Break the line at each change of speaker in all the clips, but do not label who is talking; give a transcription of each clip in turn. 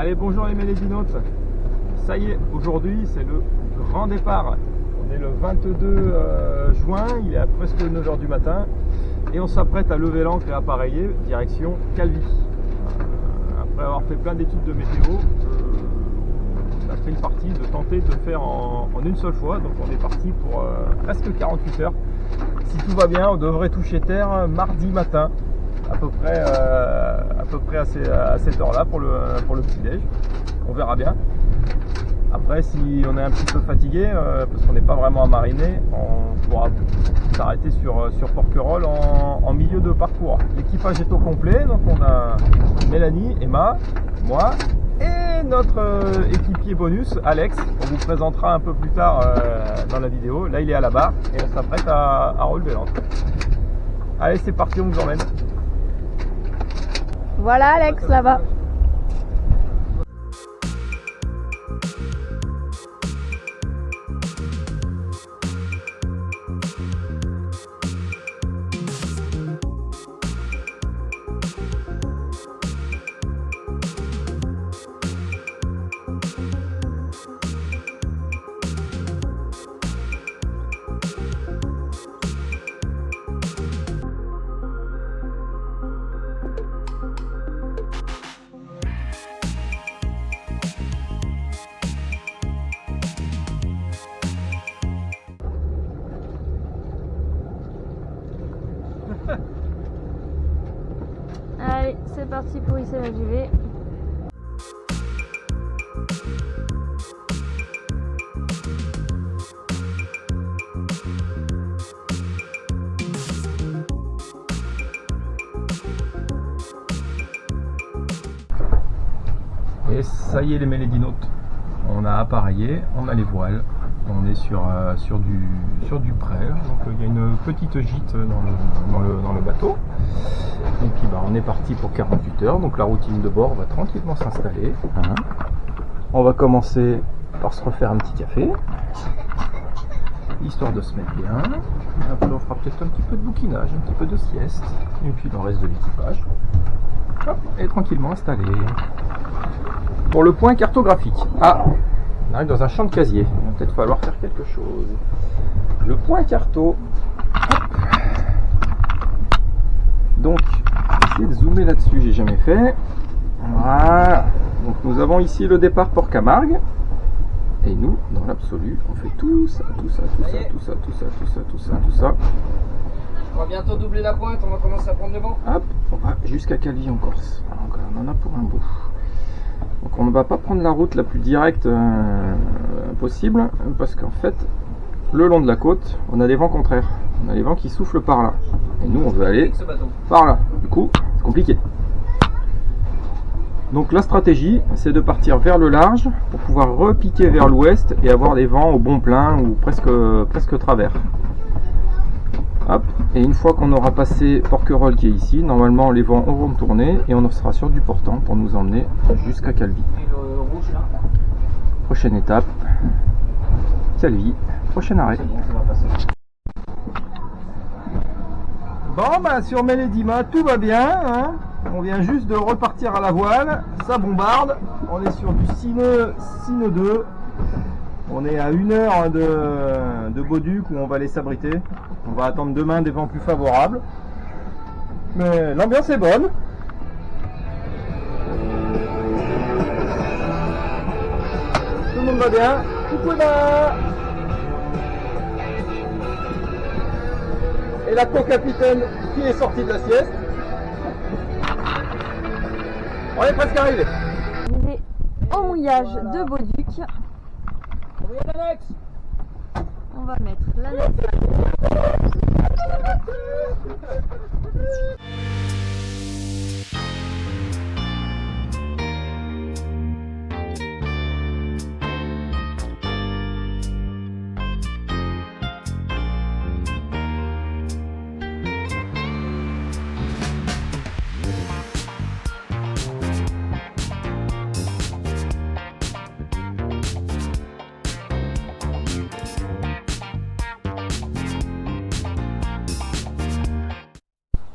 Allez, bonjour les mélédinotes. Ça y est, aujourd'hui c'est le grand départ. On est le 22 juin, il est à presque 9h du matin et on s'apprête à lever l'ancre et appareiller direction Calvi. Après avoir fait plein d'études de météo, on a pris le parti de tenter de faire en une seule fois. Donc on est parti pour presque 48 heures. Si tout va bien, on devrait toucher terre mardi matin. À peu près à cette heure-là pour le petit-déj. On verra bien. Après, si on est un petit peu fatigué, parce qu'on n'est pas vraiment à mariner, on pourra s'arrêter sur Porquerolles en milieu de parcours. L'équipage est au complet, donc on a Mélanie, Emma, moi et notre équipier bonus, Alex. On vous présentera un peu plus tard dans la vidéo. Là, il est à la barre et on s'apprête à relever l'ancre. Allez, c'est parti, on vous emmène.
Voilà Alex, là-bas. Allez, c'est parti pour hisser la JV.
Et ça y est les mélédinotes, on a appareillé, on a les voiles, on est sur du prêt. Donc il y a une petite gîte dans le bateau. Et puis on est parti pour 48 heures, donc la routine de bord va tranquillement s'installer. On va commencer par se refaire un petit café, histoire de se mettre bien. Après on fera peut-être un petit peu de bouquinage, un petit peu de sieste, et puis le reste de l'équipage. Hop, et tranquillement installé. Pour le point cartographique. Ah, on arrive dans un champ de casier. Il va peut-être falloir faire quelque chose. Le point carto. Hop. Donc, essayer de zoomer là-dessus, j'ai jamais fait. Voilà. Donc nous avons ici le départ Port-Camargue. Et nous, dans l'absolu, on fait tout ça.
On va bientôt doubler la pointe, on va commencer à prendre le vent.
Hop, on va jusqu'à Calvi en Corse. Alors, on en a pour un bout. Donc on ne va pas prendre la route la plus directe possible, parce qu'en fait, le long de la côte, on a des vents contraires. On a les vents qui soufflent par là. Et nous, on veut aller par là. Du coup, c'est compliqué. Donc la stratégie, c'est de partir vers le large pour pouvoir repiquer vers l'ouest et avoir des vents au bon plein ou presque travers. Hop. Et une fois qu'on aura passé Porquerolles qui est ici, normalement les vents auront tourné et on sera sur du portant pour nous emmener jusqu'à Calvi.
Et le rouge là.
Prochaine étape, Calvi, prochain arrêt.
C'est bon, ça va passer.
Bon, sur Mélédima, tout va bien. Hein, on vient juste de repartir à la voile, ça bombarde. On est sur du Sine 2. On est à 1 heure de Bauduc où on va aller s'abriter. On va attendre demain des vents plus favorables. Mais l'ambiance est bonne. Tout le monde va bien. Coucou là. Et la co-capitaine qui est sortie de la sieste. On est presque arrivé.
Arrivé au mouillage de Bauduc. On va mettre l'annexe.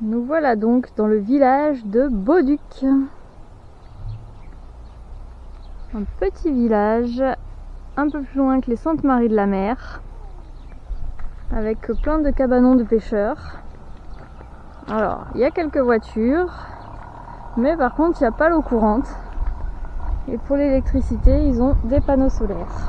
Nous voilà donc dans le village de Bauduc. Un petit village un peu plus loin que les Saintes Maries de la Mer, avec plein de cabanons de pêcheurs. Alors, il y a quelques voitures, mais par contre, il n'y a pas l'eau courante. Et pour l'électricité, ils ont des panneaux solaires.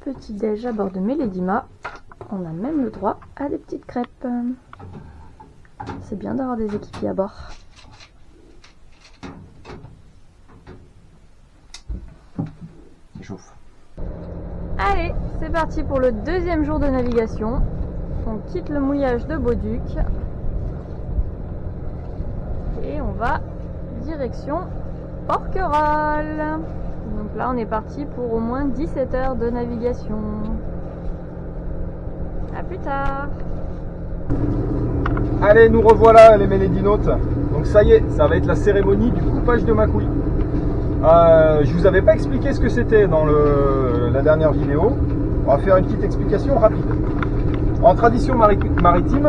Petit déj à bord de Mélédima, on a même le droit à des petites crêpes. C'est bien d'avoir des équipiers à bord.
Ça chauffe.
Allez, c'est parti pour le deuxième jour de navigation. On quitte le mouillage de Beauduc et on va direction Porquerolles. Donc là, on est parti pour au moins 17 heures de navigation. À plus tard.
Allez, nous revoilà les Mélédinotes. Donc ça y est, ça va être la cérémonie du coupage de Macouille. Je vous avais pas expliqué ce que c'était dans la dernière vidéo. On va faire une petite explication rapide. En tradition maritime,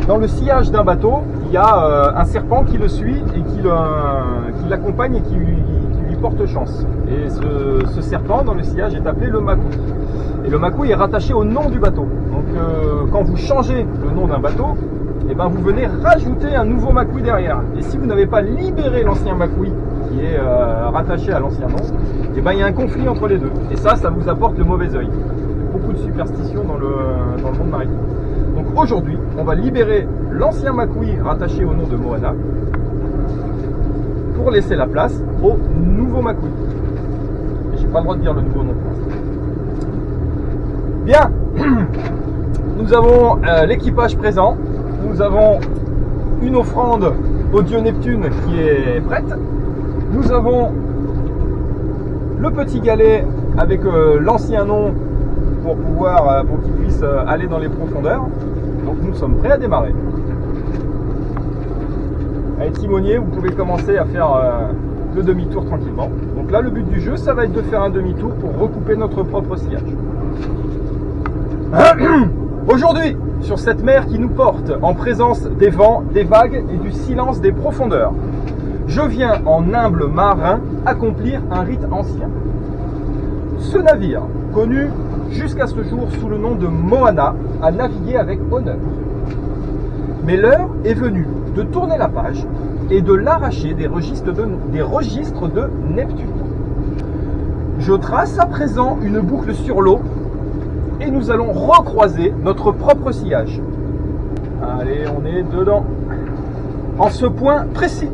dans le sillage d'un bateau, il y a un serpent qui le suit et qui l'accompagne et qui lui porte chance. Et ce serpent dans le sillage est appelé le macouille. Et le macouille est rattaché au nom du bateau. Donc quand vous changez le nom d'un bateau, et ben vous venez rajouter un nouveau macouille derrière. Et si vous n'avez pas libéré l'ancien macouille qui est rattaché à l'ancien nom, et ben il y a un conflit entre les deux. Et ça vous apporte le mauvais œil. Beaucoup de superstitions dans le monde maritime. Donc aujourd'hui, on va libérer l'ancien macouille rattaché au nom de Moana pour laisser la place au nouveau macouille. Et j'ai pas le droit de dire le nouveau nom pour l'instant. Bien, nous avons l'équipage présent. Nous avons une offrande au dieu Neptune qui est prête. Nous avons le petit galet avec l'ancien nom pour qu'il puisse aller dans les profondeurs. Donc nous sommes prêts à démarrer. Allez, timonier, vous pouvez commencer à faire le demi-tour tranquillement. Donc là, le but du jeu, ça va être de faire un demi-tour pour recouper notre propre sillage. Aujourd'hui, sur cette mer qui nous porte en présence des vents, des vagues et du silence des profondeurs, je viens en humble marin accomplir un rite ancien. Ce navire, connu jusqu'à ce jour sous le nom de Moana, a navigué avec honneur. Mais l'heure est venue de tourner la page et de l'arracher des registres de Neptune. Je trace à présent une boucle sur l'eau et nous allons recroiser notre propre sillage. Allez, on est dedans. En ce point précis,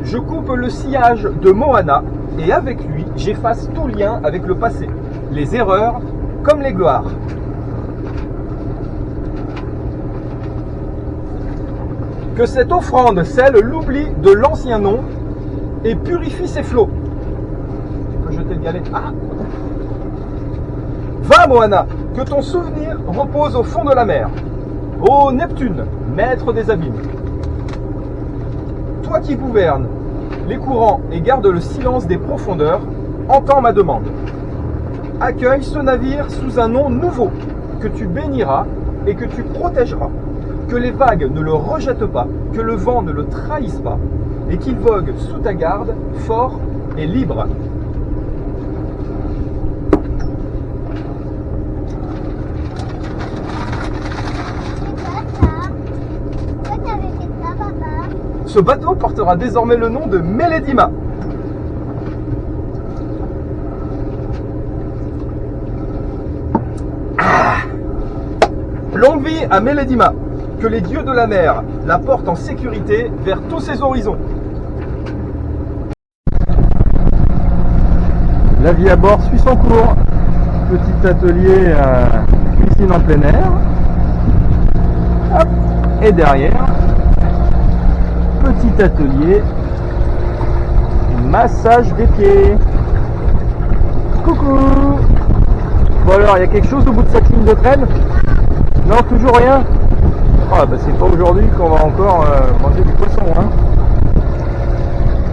je coupe le sillage de Moana et avec lui, j'efface tout lien avec le passé, les erreurs comme les gloires. Que cette offrande scelle l'oubli de l'ancien nom et purifie ses flots. Tu peux jeter le galet. Ah! Va Moana, que ton souvenir repose au fond de la mer. Ô Neptune, maître des abîmes. Toi qui gouvernes les courants et gardes le silence des profondeurs, entends ma demande. Accueille ce navire sous un nom nouveau, que tu béniras et que tu protégeras. Que les vagues ne le rejettent pas, que le vent ne le trahisse pas, et qu'il vogue sous ta garde, fort et libre. Ce bateau portera désormais le nom de Mélédima. Bienvenue à Mélédima. Que les dieux de la mer la portent en sécurité vers tous ses horizons. La vie à bord suit son cours. Petit atelier cuisine en plein air. Hop. Et derrière, petit atelier massage des pieds. Coucou. Bon alors, il y a quelque chose au bout de cette ligne de traîne? Non, toujours rien. Ah bah c'est pas aujourd'hui qu'on va encore manger du poisson, hein.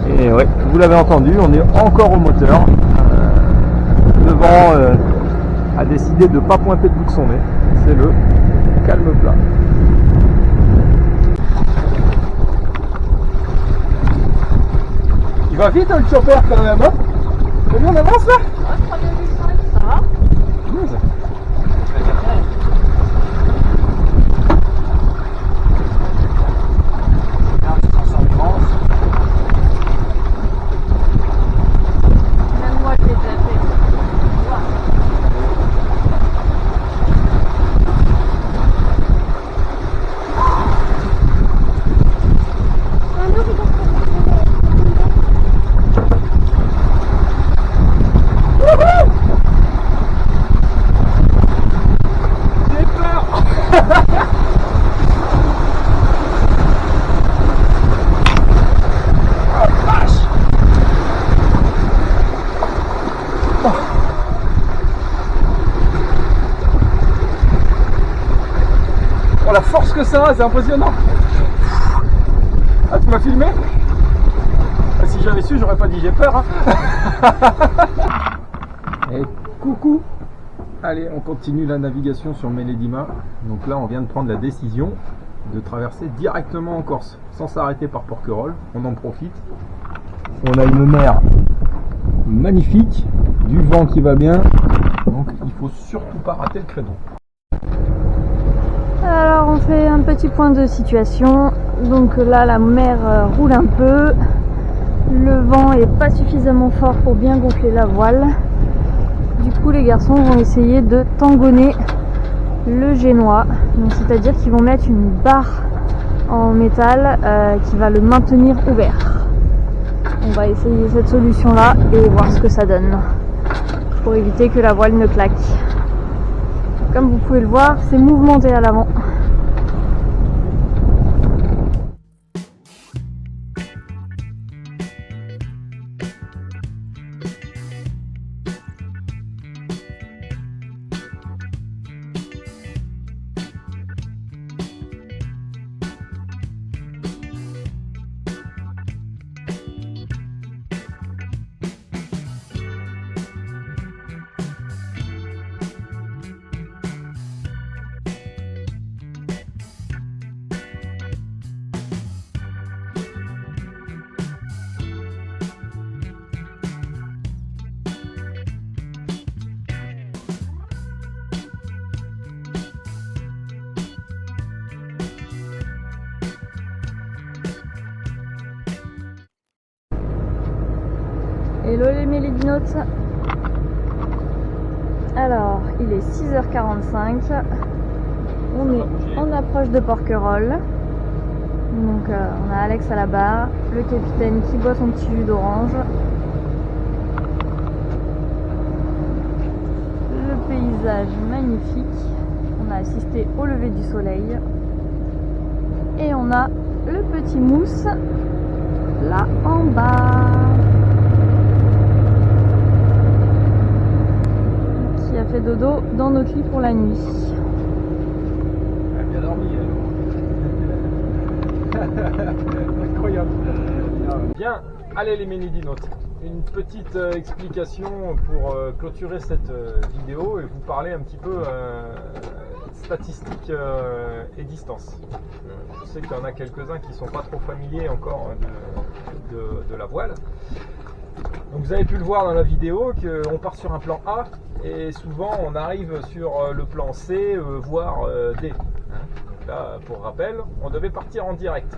Et ouais, vous l'avez entendu, on est encore au moteur. Le vent a décidé de ne pas pointer le bout de son nez. C'est le calme plat. Il va vite le chopper quand même, hein. Combien on avance là?
3,5, ça va. Même moi je l'ai déjà fait.
J'ai peur. Oh la force que ça a, c'est impressionnant. Ah, tu m'as filmé? Ah, si j'avais su, j'aurais pas dit j'ai peur, hein. Et coucou. Allez, on continue la navigation sur Mélédima. Donc là, on vient de prendre la décision de traverser directement en Corse, sans s'arrêter par Porquerolles. On en profite. On a une mer magnifique, du vent qui va bien. Donc il faut surtout pas rater le créneau.
Alors on fait un petit point de situation. Donc là la mer roule un peu. Le vent est pas suffisamment fort pour bien gonfler la voile. Du coup les garçons vont essayer de tangonner le génois. Donc c'est-à-dire qu'ils vont mettre une barre en métal qui va le maintenir ouvert. On va essayer cette solution là et voir ce que ça donne pour éviter que la voile ne claque. Comme vous pouvez le voir, c'est mouvementé à l'avant. Hello les mélidinotes. Alors, il est 6h45. On approche de Porquerolles. Donc on a Alex à la barre, le capitaine qui boit son petit jus d'orange. Le paysage magnifique. On a assisté au lever du soleil. Et on a le petit mousse là en bas. Qui a fait dodo dans notre lit pour la nuit.
Elle a bien dormi, elle. Incroyable. Bien, allez les ménidinotes. Une petite explication pour clôturer cette vidéo et vous parler un petit peu statistiques et distance. Je sais qu'il y en a quelques-uns qui ne sont pas trop familiers encore de la voile. Donc vous avez pu le voir dans la vidéo qu'on part sur un plan A et souvent on arrive sur le plan C, voire D. Donc là, pour rappel, on devait partir en direct.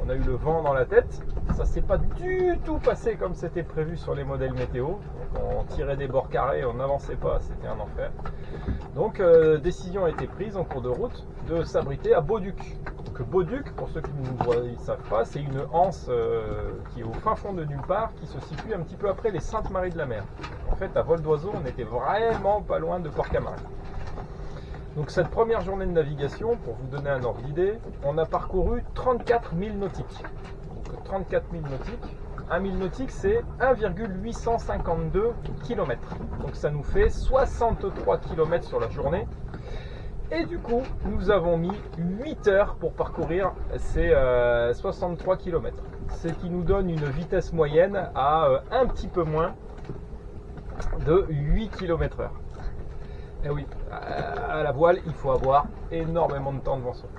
On a eu le vent dans la tête Ça s'est pas du tout passé comme c'était prévu sur les modèles météo. Donc on tirait des bords carrés, on n'avançait pas, c'était un enfer. Donc décision a été prise en cours de route de s'abriter à Beauduc. Donc Beauduc, pour ceux qui ne savent pas, c'est une anse qui est au fin fond de nulle part, qui se situe un petit peu après les Saintes-Maries de la Mer. En fait, à vol d'oiseau, on était vraiment pas loin de Port-Camargue. Donc cette première journée de navigation, pour vous donner un ordre d'idée, on a parcouru 34 000 nautiques. Donc 34 000 nautiques. 1 000 nautiques, c'est 1,852 km. Donc ça nous fait 63 km sur la journée. Et du coup, nous avons mis 8 heures pour parcourir ces 63 km. Ce qui nous donne une vitesse moyenne à un petit peu moins de 8 km/h. Et oui, à la voile, il faut avoir énormément de temps devant soi.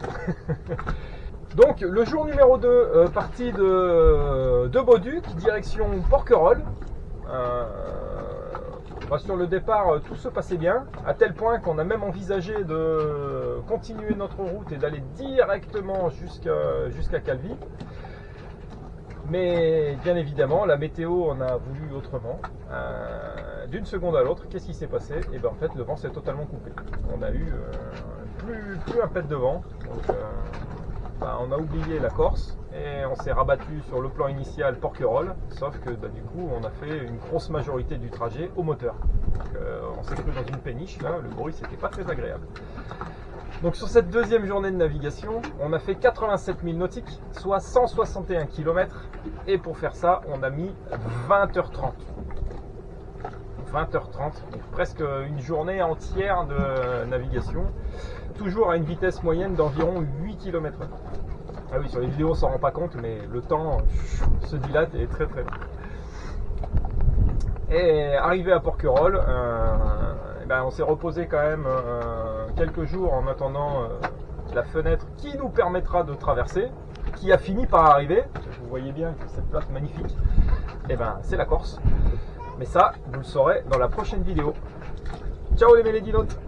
Donc, le jour numéro 2, partie de Beauduc, direction Porquerolles. Sur le départ, tout se passait bien, à tel point qu'on a même envisagé de continuer notre route et d'aller directement jusqu'à Calvi. Mais bien évidemment, la météo en a voulu autrement. D'une seconde à l'autre, qu'est-ce qui s'est passé? Et bien en fait, le vent s'est totalement coupé. On a eu plus un pet de vent. Donc, on a oublié la Corse et on s'est rabattu sur le plan initial Porquerolles. Sauf que du coup, on a fait une grosse majorité du trajet au moteur. Donc, on s'est cru dans une péniche. Là, le bruit, c'était pas très agréable. Donc sur cette deuxième journée de navigation, on a fait 87 000 nautiques, soit 161 km. Et pour faire ça, on a mis 20h30. 20h30, donc presque une journée entière de navigation. Toujours à une vitesse moyenne d'environ 8 km/h. Ah oui, sur les vidéos on s'en rend pas compte, mais le temps se dilate et est très très long. Et arrivé à Porquerolles, on s'est reposé quand même quelques jours en attendant la fenêtre qui nous permettra de traverser, qui a fini par arriver. Vous voyez bien que cette place magnifique, c'est la Corse. Mais ça, vous le saurez dans la prochaine vidéo. Ciao les mélédinotes!